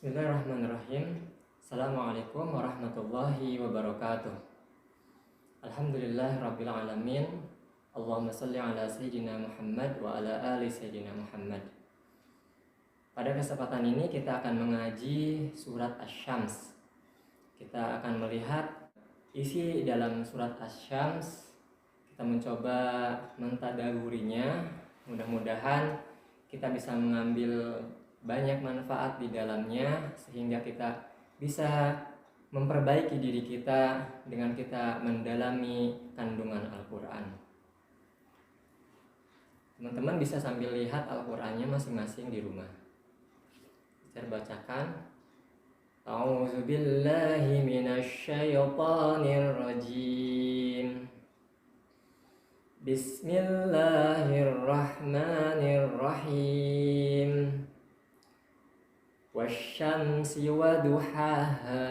Bismillahirrahmanirrahim. Assalamualaikum warahmatullahi wabarakatuh. Alhamdulillahirabbil alamin. Allahumma shalli ala sayyidina Muhammad wa ala ali sayyidina Muhammad. Pada kesempatan ini kita akan mengaji surat Asy-Syams. Kita akan melihat isi dalam surat Asy-Syams. Kita mencoba mentadaburinya. Mudah-mudahan kita bisa mengambil banyak manfaat di dalamnya sehingga kita bisa memperbaiki diri kita dengan kita mendalami kandungan Al-Qur'an. Teman-teman bisa sambil lihat Al-Qur'annya masing-masing di rumah. Saya bacakan. A'udzu billahi minasy syaithanir rajim. Bismillahirrahmanirrahim. Wasyamsi waduhaha.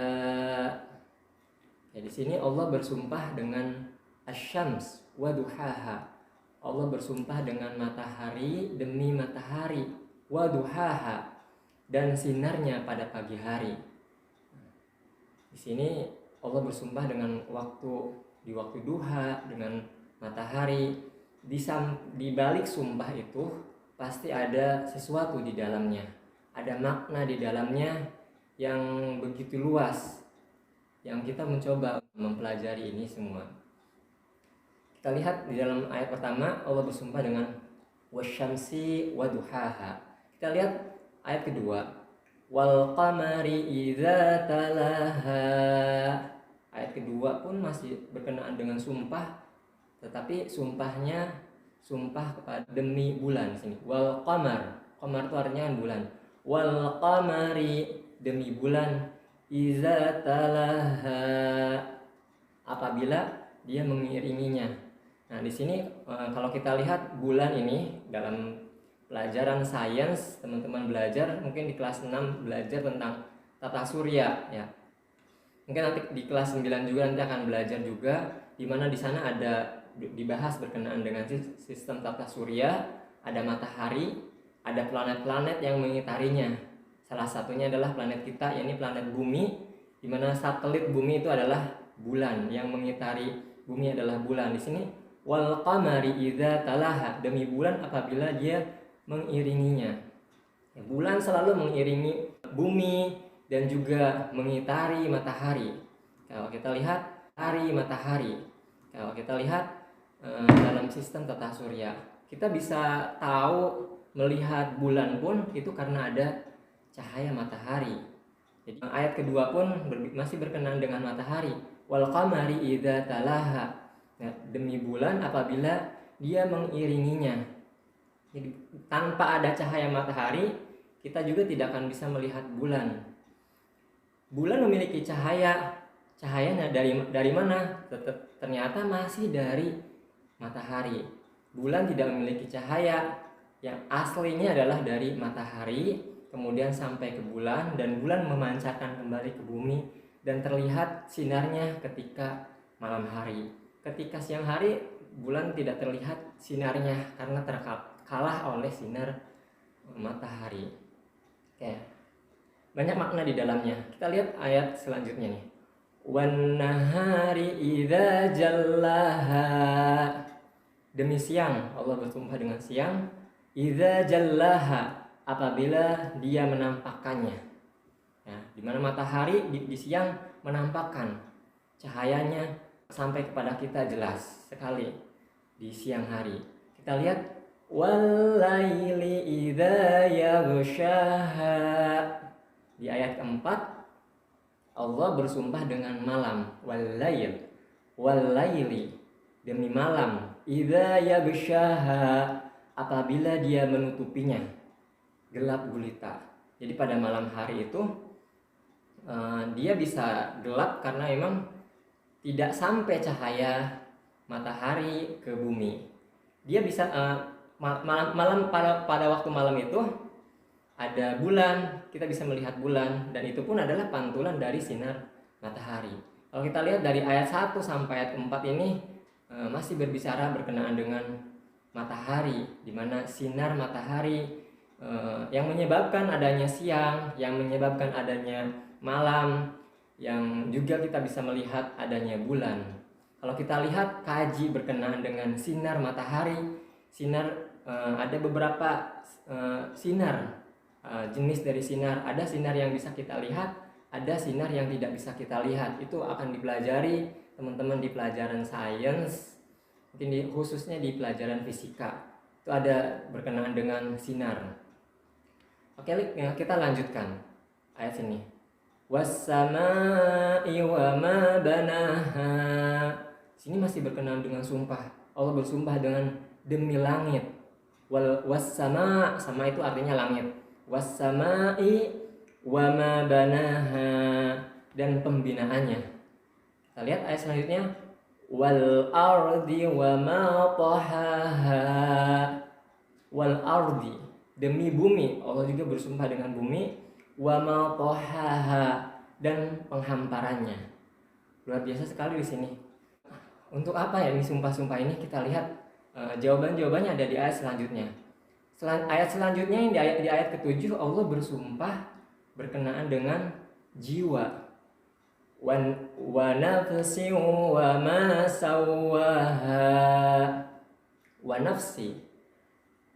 Ya, di sini Allah bersumpah dengan asyams waduhaha. Allah bersumpah dengan matahari demi matahari, waduhaha, dan sinarnya pada pagi hari. Di sini Allah bersumpah dengan di waktu duha, dengan matahari. Di balik sumpah itu pasti ada sesuatu di dalamnya. Ada makna di dalamnya yang begitu luas, yang kita mencoba mempelajari ini semua. Kita lihat di dalam ayat pertama Allah bersumpah dengan wasyamsi waduhaha. Kita lihat ayat kedua, wal qamari idza talaha. Ayat kedua pun masih berkenaan dengan sumpah, tetapi sumpahnya sumpah kepada demi bulan sini. Wal qamar, qamar itu artinya bulan. Wal qamari, demi bulan, iza talaha, apabila dia mengiringinya. Nah, di sini kalau kita lihat bulan ini dalam pelajaran sains, teman-teman belajar mungkin di kelas 6 belajar tentang tata surya ya. Mungkin nanti di kelas 9 juga nanti akan belajar juga, di mana di sana ada dibahas berkenaan dengan sistem tata surya, ada matahari, ada planet-planet yang mengitarinya. Salah satunya adalah planet kita, yakni planet Bumi, di mana satelit Bumi itu adalah bulan, yang mengitari Bumi adalah bulan. Di sini wal qamari idza talaha, demi bulan apabila dia mengiringinya. Ya, bulan selalu mengiringi Bumi dan juga mengitari matahari. Kalau kita lihat hari matahari, kalau kita lihat dalam sistem tata surya, kita bisa tahu melihat bulan pun itu karena ada cahaya matahari. Jadi ayat kedua pun masih berkenaan dengan matahari. Wal qamari idza talaha. Nah, demi bulan apabila dia mengiringinya. Jadi tanpa ada cahaya matahari, kita juga tidak akan bisa melihat bulan. Bulan memiliki cahaya. Cahayanya dari mana? Ternyata masih dari matahari. Bulan tidak memiliki cahaya. Yang aslinya adalah dari matahari, kemudian sampai ke bulan, dan bulan memancarkan kembali ke bumi, dan terlihat sinarnya ketika malam hari. Ketika siang hari, bulan tidak terlihat sinarnya karena terkalah oleh sinar matahari. Oke. Banyak makna di dalamnya. Kita lihat ayat selanjutnya nih. Wan nahari idza jallaha. Demi siang, Allah bersumpah dengan siang. Idza jallaha, apabila dia menampakkannya. Ya, di mana matahari di siang menampakkan cahayanya sampai kepada kita jelas sekali di siang hari. Kita lihat wal laili idza yaghshaha. Di ayat keempat Allah bersumpah dengan malam, wal laili, demi malam, idza yaghshaha, apabila dia menutupinya, gelap gulita. Jadi pada malam hari itu dia bisa gelap karena memang tidak sampai cahaya matahari ke bumi. Dia bisa malam pada waktu malam itu ada bulan, kita bisa melihat bulan, dan itu pun adalah pantulan dari sinar matahari. Kalau kita lihat dari ayat 1 sampai ayat 4 ini masih berbicara berkenaan dengan matahari, di mana sinar matahari yang menyebabkan adanya siang, yang menyebabkan adanya malam, yang juga kita bisa melihat adanya bulan. Kalau kita lihat kaji berkenaan dengan sinar matahari, ada beberapa sinar, jenis dari sinar. Ada sinar yang bisa kita lihat, ada sinar yang tidak bisa kita lihat. Itu akan dipelajari teman-teman di pelajaran sains, mungkin khususnya di pelajaran fisika. Itu ada berkenaan dengan sinar. Oke, kita lanjutkan ayat sini. Was-sama'i wa ma banaha. Sini masih berkenaan dengan sumpah. Allah bersumpah dengan demi langit. Was-sama', sama itu artinya langit. Was-sama'i wa ma banaha, dan pembinaannya. Kita lihat ayat selanjutnya. Wal ardi wa ma tahaha. Wal ardi, demi bumi. Allah juga bersumpah dengan bumi. Wa ma tahaha, dan penghamparannya. Luar biasa sekali di sini. Untuk apa ya ini sumpah-sumpah ini? Kita lihat jawabannya ada di ayat selanjutnya. Ayat selanjutnya yang di ayat ke-7, Allah bersumpah berkenaan dengan jiwa. Wa nafsi wa ma sawwaha. Wa nafsi,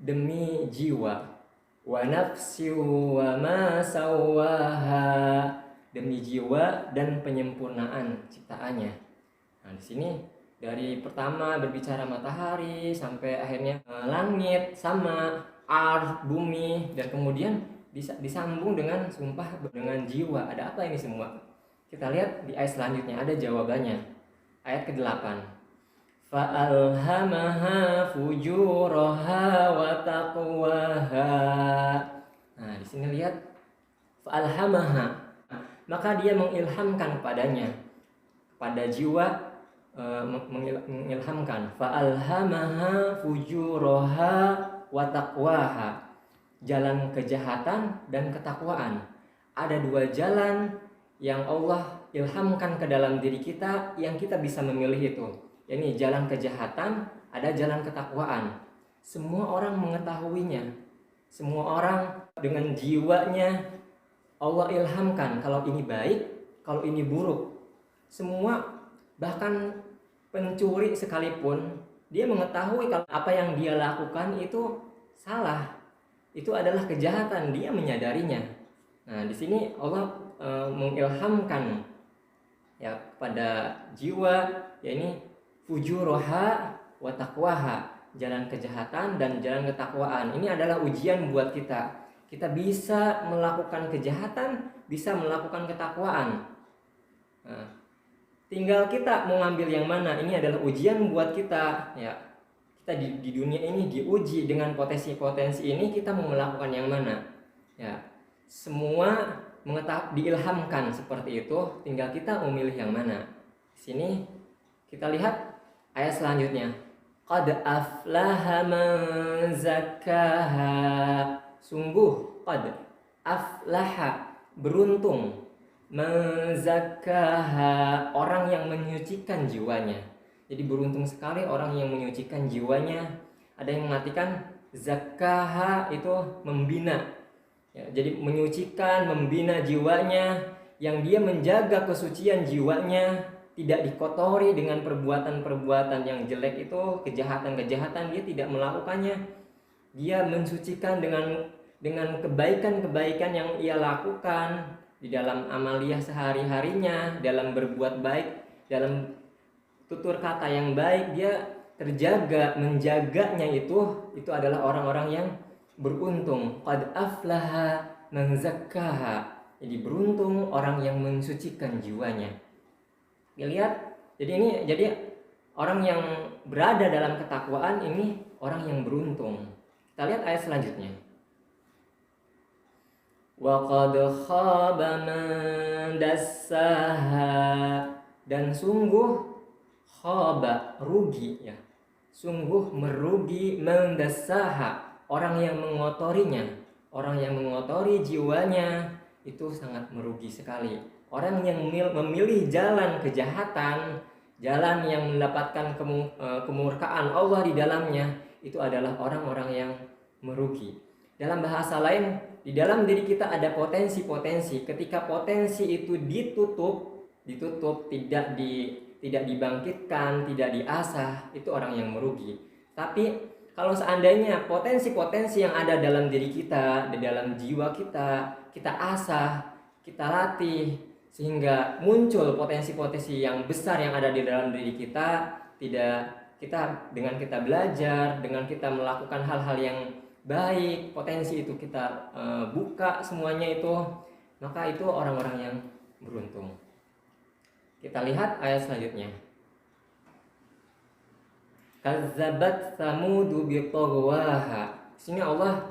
demi jiwa. Wa nafsi wa ma sawwaha, demi jiwa dan penyempurnaan ciptaannya. Nah, di sini dari pertama berbicara matahari sampai akhirnya langit sama bumi, dan kemudian disambung dengan sumpah dengan jiwa. Ada apa ini semua? Kita lihat di ayat selanjutnya, ada jawabannya. Ayat ke-8. Fa'alhamaha fujuraha wa taqwaha. Nah, di sini lihat fa'alhamaha, maka dia mengilhamkan kepadanya, kepada jiwa, mengilhamkan. Fa'alhamaha fujuraha wa taqwaha, jalan kejahatan dan ketakwaan. Ada dua jalan yang Allah ilhamkan ke dalam diri kita, yang kita bisa memilih itu. Ini jalan kejahatan, ada jalan ketakwaan. Semua orang mengetahuinya. Semua orang dengan jiwanya Allah ilhamkan kalau ini baik, kalau ini buruk. Semua, bahkan pencuri sekalipun, dia mengetahui kalau apa yang dia lakukan itu salah. Itu adalah kejahatan, dia menyadarinya. Nah, di sini Allah mengilhamkan ya kepada jiwa, yakni fujuroha wa taqwaha, jalan kejahatan dan jalan ketakwaan. Ini adalah ujian buat kita. Kita bisa melakukan kejahatan, bisa melakukan ketakwaan. Nah, tinggal kita mau ngambil yang mana. Ini adalah ujian buat kita. Ya, kita di dunia ini diuji dengan potensi-potensi ini. Kita mau melakukan yang mana? Ya, semua diilhamkan seperti itu. Tinggal kita memilih yang mana. Di sini kita lihat ayat selanjutnya. Qad aflaha man zakkaha. Sungguh, qad aflaha, beruntung, man zakkaha, orang yang menyucikan jiwanya. Jadi beruntung sekali orang yang menyucikan jiwanya. Ada yang mengartikan zakkaha itu membina. Ya, jadi menyucikan, membina jiwanya, yang dia menjaga kesucian jiwanya, tidak dikotori dengan perbuatan-perbuatan yang jelek itu, kejahatan-kejahatan, dia tidak melakukannya. Dia mensucikan dengan kebaikan-kebaikan yang ia lakukan di dalam amaliyah sehari-harinya, dalam berbuat baik, dalam tutur kata yang baik, dia terjaga, menjaganya itu adalah orang-orang yang beruntung. Qad aflaha man zakkaha. Jadi beruntung orang yang mensucikan jiwanya. Lihat, jadi orang yang berada dalam ketakwaan ini orang yang beruntung. Kita lihat ayat selanjutnya. Wa qad khaba man dassaha, dan sungguh khaba, rugi ya. Sungguh merugi man dassaha, orang yang mengotorinya, orang yang mengotori jiwanya itu sangat merugi sekali. Orang yang memilih jalan kejahatan, jalan yang mendapatkan kemurkaan Allah di dalamnya, itu adalah orang-orang yang merugi. Dalam bahasa lain, di dalam diri kita ada potensi-potensi. Ketika potensi itu ditutup, tidak dibangkitkan, tidak diasah, itu orang yang merugi. Tapi kalau seandainya potensi-potensi yang ada dalam diri kita, di dalam jiwa kita, kita asah, kita latih, sehingga muncul potensi-potensi yang besar yang ada di dalam diri kita, dengan kita belajar, dengan kita melakukan hal-hal yang baik, potensi itu kita buka semuanya itu, maka itu orang-orang yang beruntung. Kita lihat ayat selanjutnya. Kazzabat Tsamudu biṭaghwaha. Sini Allah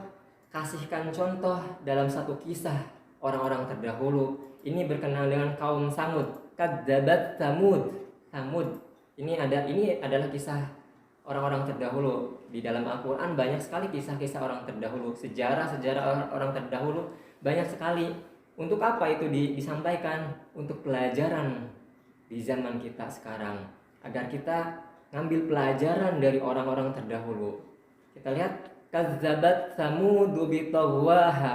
kasihkan contoh dalam satu kisah orang-orang terdahulu. Ini berkenaan dengan kaum Tsamud. Kazzabat Tsamud. Ini adalah kisah orang-orang terdahulu. Di dalam Al-Quran banyak sekali kisah-kisah orang terdahulu, sejarah orang terdahulu banyak sekali. Untuk apa itu disampaikan? Untuk pelajaran di zaman kita sekarang, agar kita ngambil pelajaran dari orang-orang terdahulu. Kita lihat, kazzabat Tsamudu biṭaghwaha,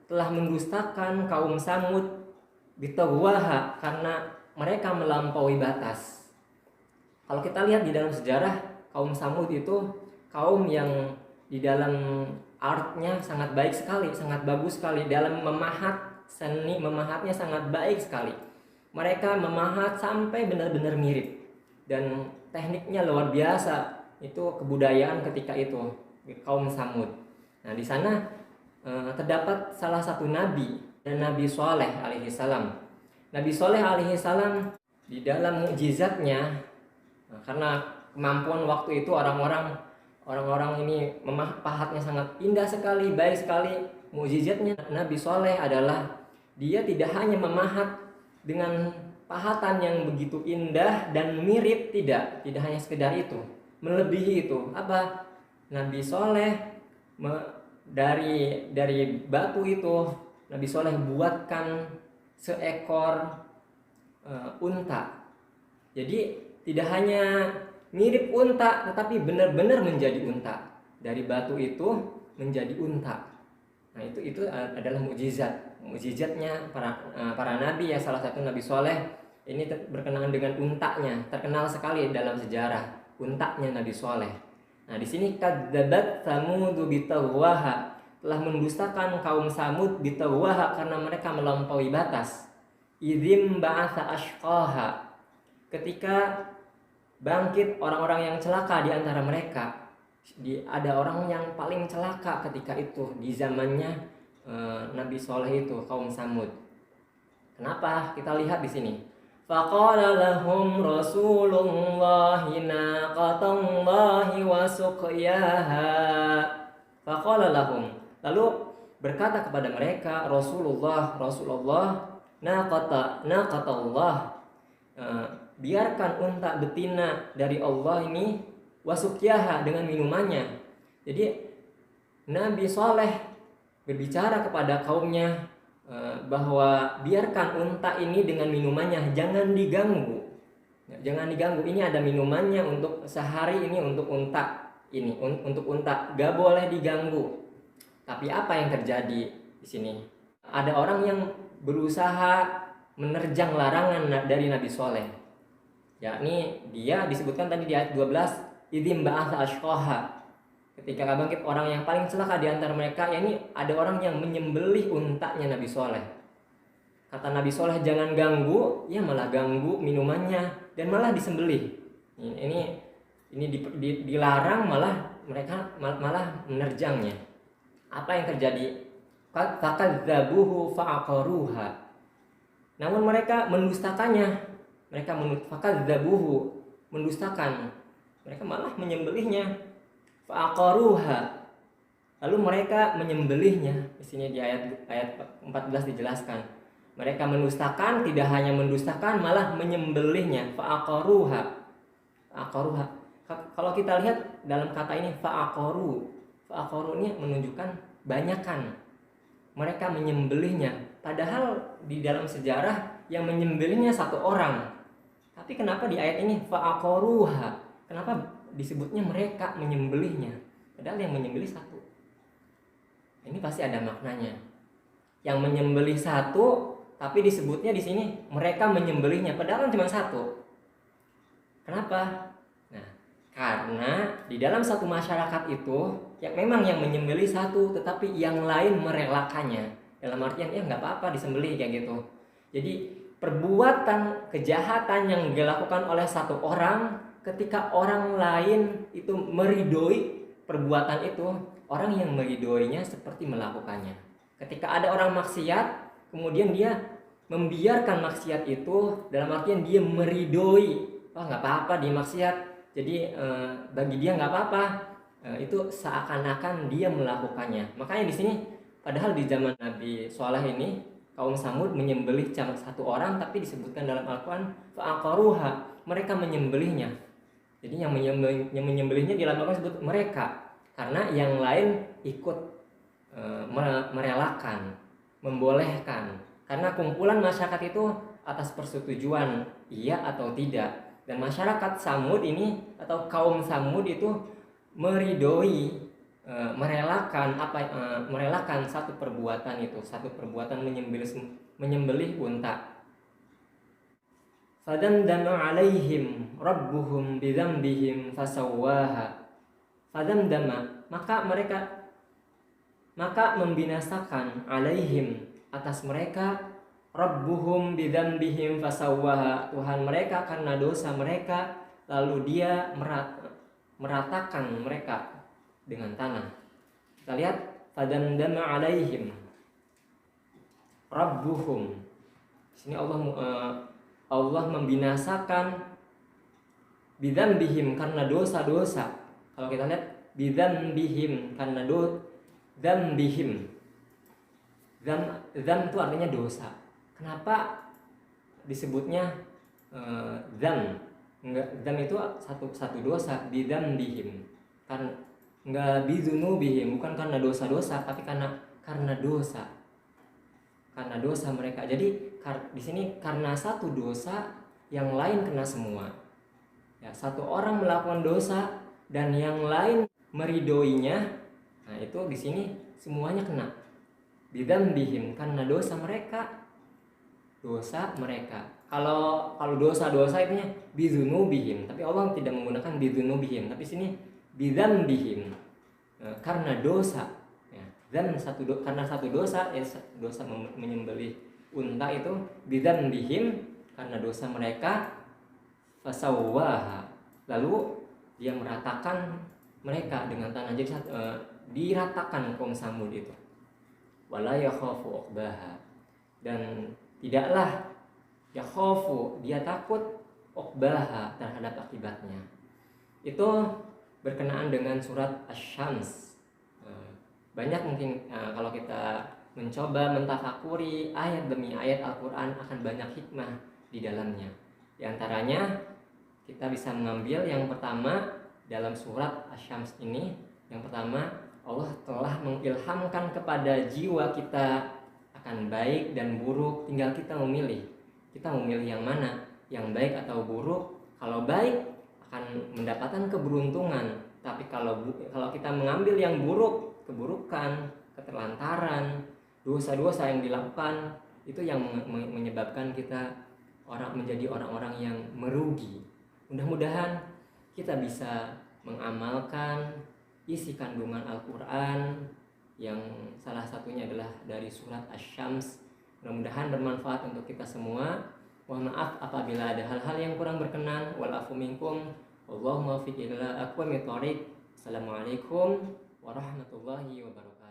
telah mendustakan kaum Samud biṭaghwaha, karena mereka melampaui batas. Kalau kita lihat di dalam sejarah, kaum Samud itu kaum yang di dalam artnya sangat baik sekali, sangat bagus sekali. Dalam memahat, seni memahatnya sangat baik sekali. Mereka memahat sampai benar-benar mirip, dan tekniknya luar biasa. Itu kebudayaan ketika itu kaum Samud. Nah, di sana terdapat salah satu nabi, dan Nabi Shaleh alaihissalam. Nabi Shaleh alaihissalam di dalam mukjizatnya, karena kemampuan waktu itu orang-orang ini pahatnya sangat indah sekali, baik sekali. Mukjizatnya Nabi Shaleh adalah dia tidak hanya memahat dengan pahatan yang begitu indah dan mirip, tidak hanya sekedar itu, melebihi itu. Apa? Nabi Shaleh dari batu itu, Nabi Shaleh buatkan seekor unta. Jadi tidak hanya mirip unta, tetapi benar-benar menjadi unta. Dari batu itu menjadi unta. Nah, itu adalah mukjizatnya para nabi ya. Salah satu Nabi Shaleh ini berkenaan dengan untanya, terkenal sekali dalam sejarah untanya Nabi Shaleh. Nah, di sini kadzabat Tsamudu biṭaghwaha, telah mendustakan kaum Samud biṭaghwaha, karena mereka melampaui batas. Idzim ba'atsa ashqaha, ketika bangkit orang-orang yang celaka di antara mereka. Ada orang yang paling celaka ketika itu di zamannya Nabi Shaleh itu, kaum Samud. Kenapa? Kita lihat di sini. Faqala lahum Rasulullahi naqatallahi wa suqyaha. Faqala lahum, lalu berkata kepada mereka Rasulullah naqatallah, biarkan unta betina dari Allah ini, wasukyaha, dengan minumannya. Jadi Nabi Shaleh berbicara kepada kaumnya bahwa biarkan unta ini dengan minumannya, jangan diganggu. Ini ada minumannya untuk sehari ini, untuk unta ini, untuk unta, gak boleh diganggu. Tapi apa yang terjadi di sini? Ada orang yang berusaha menerjang larangan dari Nabi Shaleh. Yakni dia disebutkan tadi di ayat 12, idzim ba'atsa ashqaha, ketika bangkit orang yang paling celaka di antara mereka, yakni ada orang yang menyembelih untanya Nabi Shaleh. Kata Nabi Shaleh jangan ganggu, ya malah ganggu minumannya dan malah disembelih. Ini dilarang, malah mereka malah menerjangnya. Apa yang terjadi? Fakadzabuhu fa'aqaruha, namun mereka mendustakannya. Mereka fakadzabuhu, mendustakan, mereka malah menyembelihnya. Fa'aqaruha, lalu mereka menyembelihnya. Di sini di ayat 14 dijelaskan, mereka mendustakan, tidak hanya mendustakan, malah menyembelihnya. Fa'aqaruha. Kalau kita lihat dalam kata ini fa'aqaru ini menunjukkan banyakan. Mereka menyembelihnya, padahal di dalam sejarah yang menyembelihnya satu orang. Tapi kenapa di ayat ini fa'aqaruha? Kenapa disebutnya mereka menyembelihnya? Padahal yang menyembelih satu. Ini pasti ada maknanya. Yang menyembelih satu, tapi disebutnya di sini mereka menyembelihnya, padahal cuma satu. Kenapa? Nah, karena di dalam satu masyarakat itu, ya memang yang menyembelih satu, tetapi yang lain merelakannya. Dalam artian, ya nggak apa-apa disembelih kayak gitu. Jadi perbuatan kejahatan yang dilakukan oleh satu orang, ketika orang lain itu meridoi perbuatan itu, orang yang meridoinya seperti melakukannya. Ketika ada orang maksiat, kemudian dia membiarkan maksiat itu, dalam artian dia meridoi, nggak apa-apa dia maksiat, jadi bagi dia nggak apa-apa, itu seakan-akan dia melakukannya. Makanya di sini, padahal di zaman Nabi Shalih ini kaum Samud menyembelih satu orang, tapi disebutkan dalam Al-Quran fa'aqaruha, mereka menyembelihnya. Jadi yang menyembelihnya di dalam Al-Quran disebut mereka, karena yang lain ikut merelakan, membolehkan. Karena kumpulan masyarakat itu atas persetujuan iya atau tidak. Dan masyarakat Samud ini atau kaum Samud itu meridoi, merelakan satu perbuatan itu, satu perbuatan menyembelih unta. Fadamdama alaihim rabbuhum bidzambihim fasawwaha. Fadamdama, maka membinasakan alaihim atas mereka rabbuhum bidzambihim fasawwaha, Tuhan mereka karena dosa mereka, lalu dia meratakan mereka dengan tanah. Kita lihat fadamdama alaihim rabbuhum. Di sini Allah membinasakan bidzambihim karena dosa-dosa. Kalau kita lihat bidzambihim karena dzambihim. Dzam itu artinya dosa. Kenapa disebutnya dzam? Dzam itu satu dosa, bidzambihim. Kan enggak bidzunubihim, bukan karena dosa-dosa, tapi karena dosa. Karena dosa mereka. Jadi di sini karena satu dosa, yang lain kena semua. Ya, satu orang melakukan dosa dan yang lain meridoinya, nah itu di sini semuanya kena. Bidzambihim karena dosa mereka. Kalau dosa-dosa itunya bidzunubihim, tapi Allah tidak menggunakan bidzunubihim, tapi sini bidzambihim, karena dosa. Dan karena satu dosa, dosa menyembelih unta itu, bidzambihim karena dosa mereka, fasawwaha, lalu dia meratakan mereka dengan tanah. Jadi diratakan kaum Samud itu. Wala yakhafu uqbaha, dan tidaklah yakhafu, dia takut, uqbaha, terhadap akibatnya. Itu berkenaan dengan surat Asy-Syams. Banyak mungkin kalau kita mencoba mentafakuri ayat demi ayat Al-Quran, akan banyak hikmah di dalamnya. Di antaranya kita bisa mengambil yang pertama dalam surat Asy-Syams ini. Yang pertama, Allah telah mengilhamkan kepada jiwa kita akan baik dan buruk, tinggal kita memilih. Kita memilih yang mana, yang baik atau buruk. Kalau baik akan mendapatkan keberuntungan, tapi kalau kita mengambil yang buruk, keburukan, keterlantaran, dosa-dosa yang dilakukan, itu yang menyebabkan kita menjadi orang-orang yang merugi. Mudah-mudahan kita bisa mengamalkan isi kandungan Al-Quran, yang salah satunya adalah dari surat Asy-Syams. Mudah-mudahan bermanfaat untuk kita semua. Mohon maaf apabila ada hal-hal yang kurang berkenan. Wal afu minkum. Wallahumma waffiq ila aqwamit thoriq. Assalamualaikum warahmatullahi wabarakatuh.